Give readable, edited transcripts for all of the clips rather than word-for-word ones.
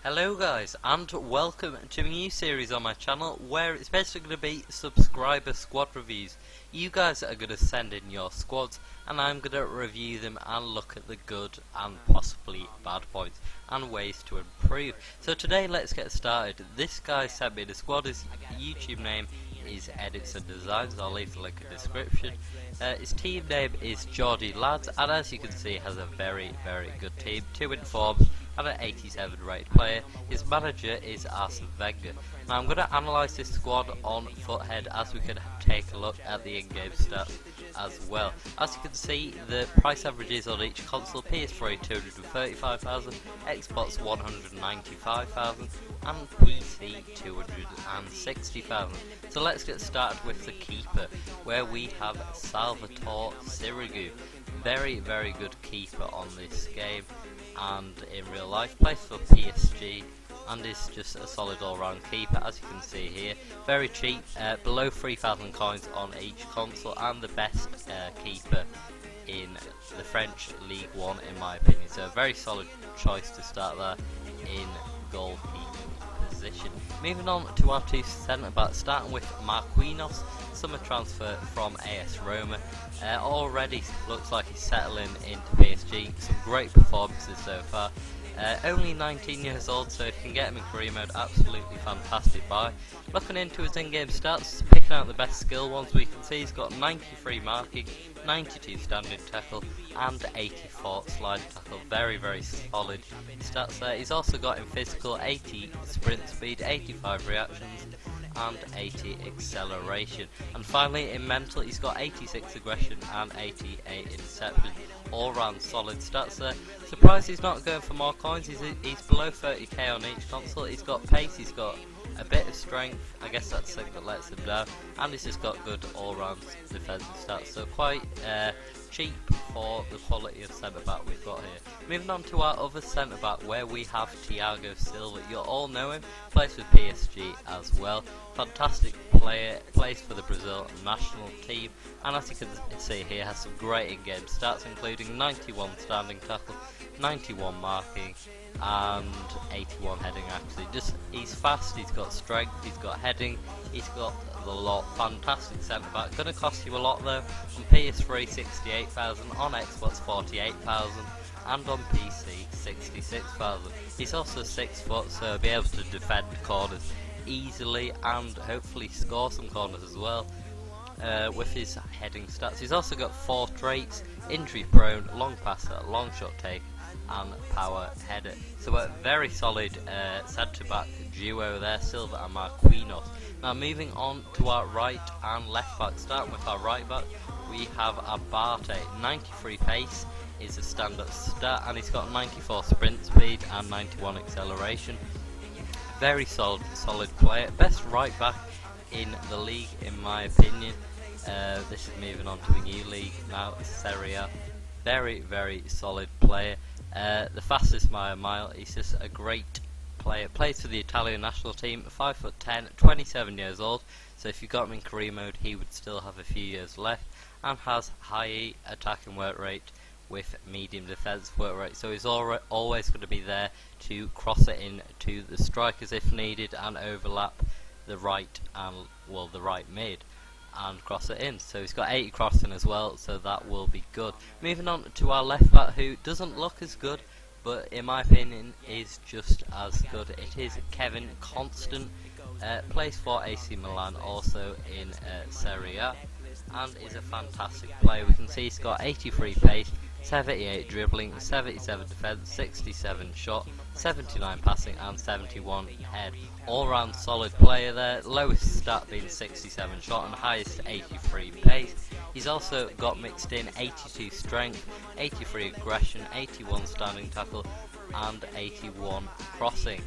Hello guys, and welcome to a new series on my channel where it's basically going to be subscriber squad reviews. You guys are going to send in your squads and I'm going to review them and look at the good and possibly bad points and ways to improve. So today let's get started. This guy sent me the squad. His YouTube name is Edits and Designs. I'll leave the link in the description. His team name is Geordie Lads, and as you can see has a very good team, 2 informs and an 87 rated player. His manager is Arsene Wenger. Now I'm going to analyse this squad on Foothead as we can take a look at the in-game stats as well. As you can see, the price averages on each console: PS3 235,000, Xbox 195,000 and PC 260,000. So let's get started with the keeper, where we have Salvatore Sirigu. Very good keeper on this game and in real life. Plays for PSG and is just a solid all-round keeper, as you can see here. Very cheap, below 3,000 coins on each console, and the best keeper in the French Ligue 1 in my opinion. So a very solid choice to start there in goalkeeping position. Moving on to our two centre backs, starting with Marquinhos, summer transfer from AS Roma. Already looks like he's settling into PSG. Some great performances so far. Only 19 years old, so if you can get him in career mode, absolutely fantastic buy. Looking into his in-game stats, picking out the best skill ones, we can see he's got 93 marking, 92 standing tackle and 84 sliding tackle. Very solid stats there. He's also got in physical 80 sprint speed, 85 reactions and 80 acceleration. And finally in mental, he's got 86 aggression and 88 interception. All round solid stats there. Surprised he's not going for more coins. He's below 30k on each console. He's got pace, he's got a bit of strength, I guess that's the thing that lets him down, and he's just got good all round defensive stats, so quite cheap for the quality of centre back we've got here. Moving on to our other centre back, where we have Thiago Silva. You all know him, plays with PSG as well. Fantastic player, plays for the Brazil national team, and as you can see here, has some great in-game stats, including 91 standing tackle, 91 marking and 81 heading. Actually, he's fast, he's got strength, he's got heading, he's got the lot. Fantastic centre back. Gonna cost you a lot though. On PS3 68,000, on Xbox 48,000 and on PC 66,000. He's also 6 foot, so he'll be able to defend corners easily and hopefully score some corners as well. With his heading stats, he's also got 4 traits: injury prone, long passer, long shot take and power header. So a very solid centre back duo there, Silva and Marquinhos. Now moving on to our right and left back, starting with our right back, we have Abate. 93 pace is a standard stat, and he's got 94 sprint speed and 91 acceleration. Very solid player, best right back in the league in my opinion. This is moving on to a new league now, Serie. Very solid player. The fastest by a mile. He's just a great player. Plays for the Italian national team. 5'10", 27 years old. So if you got him in career mode, he would still have a few years left, and has high attacking work rate with medium defensive work rate. So he's always going to be there to cross it in to the strikers if needed, and overlap the right and the right mid and cross it in. So he's got 80 crossing as well, so that will be good. Moving on to our left back, who doesn't look as good, but in my opinion is just as good. It is Kevin Constant. Plays for AC Milan, also in Serie, and is a fantastic player. We can see he's got 83 pace, 78 dribbling, 77 defense, 67 shot, 79 passing and 71 head. All round solid player there. Lowest stat being 67 shot and highest 83 pace. He's also got mixed in 82 strength, 83 aggression, 81 standing tackle and 81 crossing.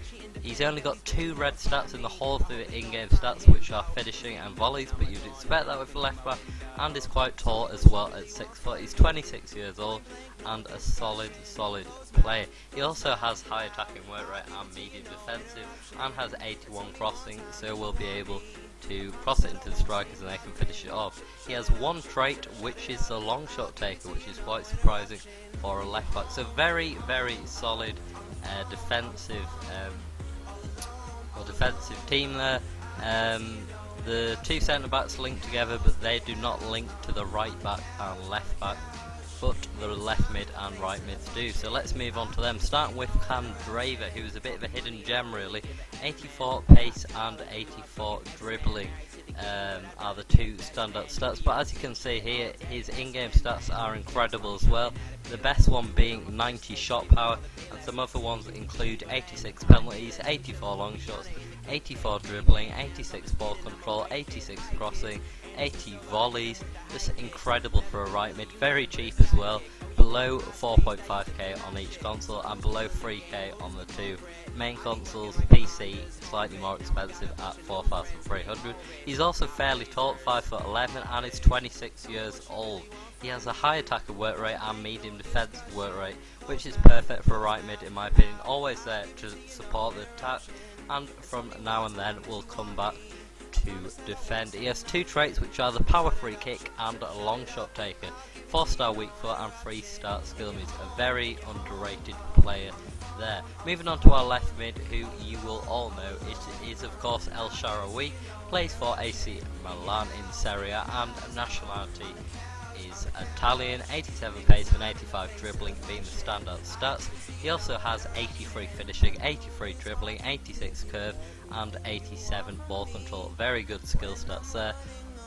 He's only got 2 red stats in the whole of the in-game stats, which are finishing and volleys, but you'd expect that with a left back, and is quite tall as well at 6 foot. He's 26 years old and a solid player. He also has high attacking work rate and medium defensive, and has 81 crossing, so we'll be able to cross it into the strikers and they can finish it off. He has 1 trait, which is the long shot taker, which is quite surprising for a left back. So very solid defensive team there. The two centre backs link together, but they do not link to the right back and left back, but the left mid and right mids do. So let's move on to them, starting with Cavani, who is a bit of a hidden gem really. 84 pace and 84 dribbling are the two standout stats, but as you can see here, his in-game stats are incredible as well. The best one being 90 shot power, and some other ones include 86 penalties, 84 long shots, 84 dribbling, 86 ball control, 86 crossing, 80 volleys. Just incredible for a right mid. Very cheap as well, below 4.5k on each console and below 3k on the two main consoles. PC slightly more expensive at 4,300. He's also fairly tall, 5'11", and is 26 years old. He has a high attacker work rate and medium defensive work rate, which is perfect for a right mid in my opinion. Always there to support the attack, and from now and then will come back to defend. He has two traits, which are the power free kick and a long shot taker, 4-star weak foot and 3-star skill moves. A very underrated player there. Moving on to our left mid, who you will all know, it is of course El Shaarawy, plays for AC Milan in Serie and nationality is Italian. 87 pace and 85 dribbling being the standout stats. He also has 83 finishing, 83 dribbling, 86 curve and 87 ball control. Very good skill stats there.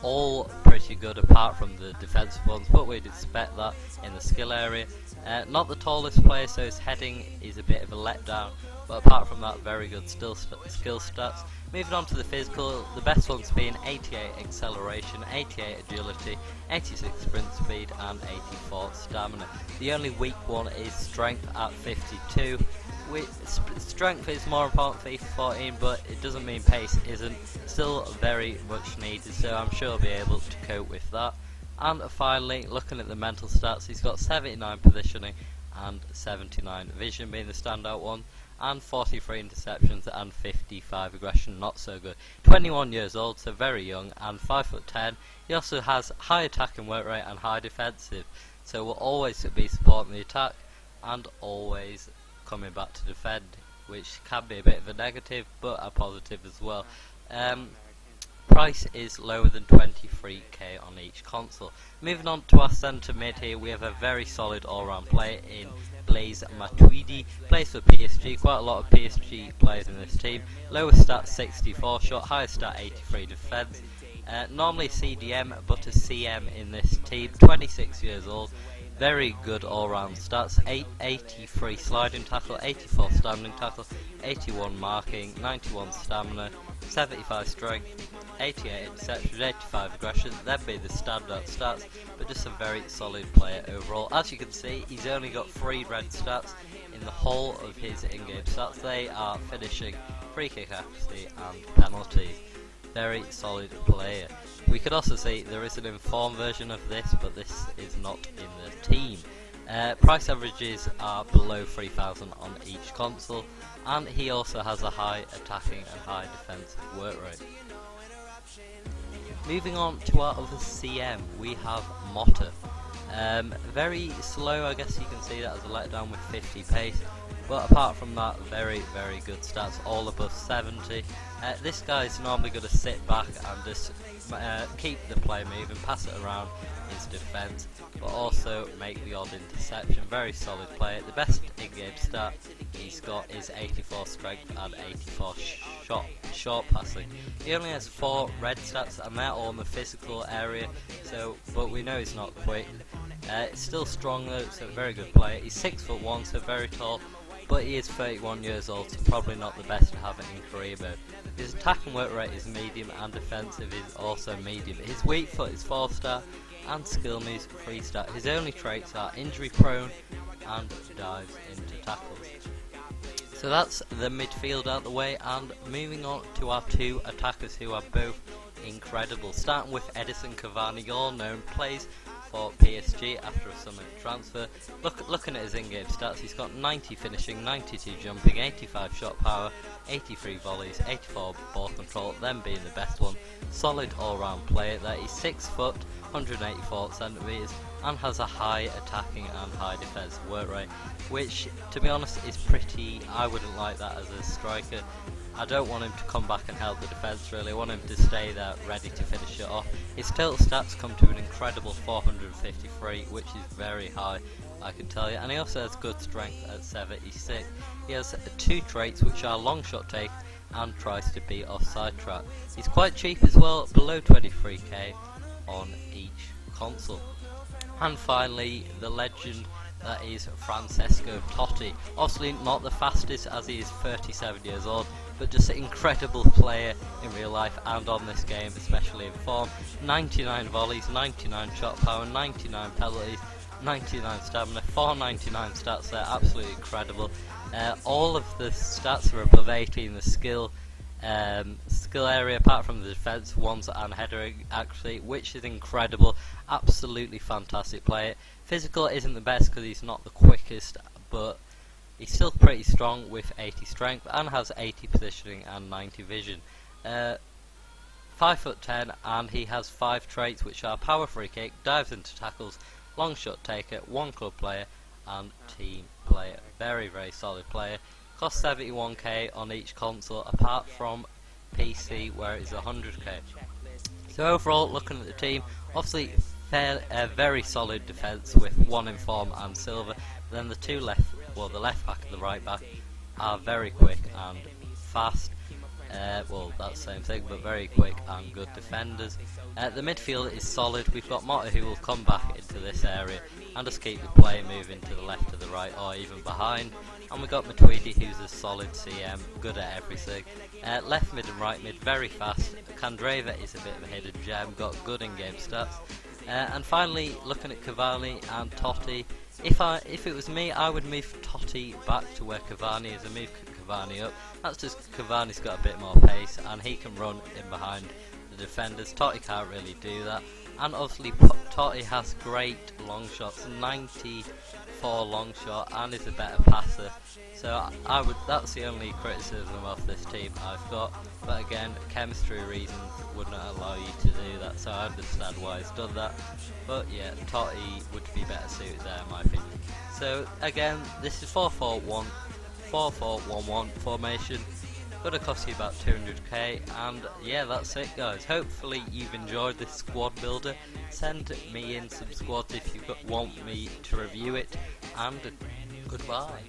All pretty good apart from the defensive ones, but we'd expect that in the skill area. Not the tallest player, so his heading is a bit of a letdown, but apart from that, very good skill stats. Moving on to the physical, the best ones being 88 acceleration, 88 agility, 86 sprint speed and 84 stamina. The only weak one is strength at 52. Strength is more important for FIFA 14, but it doesn't mean pace isn't. Still very much needed, so I'm sure he'll be able to cope with that. And finally, looking at the mental stats, he's got 79 positioning and 79 vision being the standout one, and 43 interceptions and 55 aggression, not so good. 21 years old, so very young, and 5'10". He also has high attacking work rate and high defensive, so will always be supporting the attack and always coming back to defend, which can be a bit of a negative but a positive as well. Price is lower than 23k on each console. Moving on to our centre mid here, we have a very solid all-round player in MATUIDI, plays for PSG, quite a lot of PSG players in this team. Lowest stat 64 shot, highest stat 83 defence. Normally CDM but a CM in this team, 26 years old. Very good all-round stats, 83 sliding tackle, 84 standing tackle, 81 marking, 91 stamina, 75 strength, 88 interception, 85 aggression. That'd be the standout stats, but just a very solid player overall. As you can see, he's only got 3 red stats in the whole of his in-game stats. They are finishing, free kick accuracy and penalties. Very solid player. We could also see there is an informed version of this, but this is not in the team. Price averages are below 3,000 on each console, and he also has a high attacking and high defensive work rate. Moving on to our other CM, we have Motta. Very slow, I guess you can see that as a letdown with 50 pace, but apart from that, very good stats, all above 70. This guy is normally going to sit back and just keep the play moving, pass it around his defence, but also make the odd interception. Very solid player. The best in-game stat he's got is 84 strength and 84 short passing. He only has 4 red stats, and they're all in the physical area, but we know he's not quick. Still strong though, so very good player. He's 6'1", so very tall, but he is 31 years old, so probably not the best to have it in career mode. His attacking work rate is medium and defensive is also medium. His weak foot is 4-star and skill moves 3-star. His only traits are injury prone and dives into tackles. So that's the midfield out the way, and moving on to our 2 attackers who are both incredible. Starting with Edison Cavani, all known, plays for PSG after a summer transfer. Looking at his in-game stats, he's got 90 finishing, 92 jumping, 85 shot power, 83 volleys, 84 ball control, them being the best one. Solid all-round player there. He's 6 foot, 184 centimeters, and has a high attacking and high defensive work rate, which, to be honest, is pretty. I wouldn't like that as a striker. I don't want him to come back and help the defence really. I want him to stay there ready to finish it off. His total stats come to an incredible 453, which is very high, I can tell you. And he also has good strength at 76. He has 2 traits, which are long shot take and tries to beat offside trap. He's quite cheap as well, below 23k on each console. And finally, the legend, that is Francesco Totti. Obviously not the fastest, as he is 37 years old, but just an incredible player in real life and on this game, especially in form. 99 volleys, 99 shot power, 99 penalties, 99 stamina, 499 stats there, absolutely incredible. All of the stats are above 80 in the skill area, apart from the defense ones and headering actually, which is incredible. Absolutely fantastic player. Physical isn't the best because he's not the quickest, but he's still pretty strong with 80 strength and has 80 positioning and 90 vision. 5'10", and he has 5 traits, which are power free kick, dives into tackles, long shot taker, 1 club player, and team player. Very solid player. Costs 71k on each console, apart from PC where it is 100k. So overall, looking at the team, obviously very solid defence with 1 in form and silver. Then the two left, well, the left back and the right back are very quick and fast. Well, that's the same thing, but very quick and good defenders. The midfield is solid. We've got Motta, who will come back into this area and just keep the play moving to the left, to the right, or even behind. And we've got MATUIDI, who's a solid CM, good at everything. Left mid and right mid, very fast. Candreva is a bit of a hidden gem, got good in-game stats. And finally, looking at Cavani and Totti, if it was me, I would move Totti back to where Cavani is and move Cavani up. That's just Cavani's got a bit more pace and he can run in behind the defenders. Totti can't really do that. And obviously Totti has great long shots, 94 long shot, and is a better passer. So that's the only criticism of this team I've got. But again, chemistry reasons would not allow you to do that, so I understand why he's done that. But yeah, Totti would be better suited there in my opinion. So again, this is 4-4-1, 4-4-1-1 formation. Gonna cost you about 200k, and yeah, that's it guys. Hopefully you've enjoyed this squad builder. Send me in some squads if you want me to review it, and goodbye.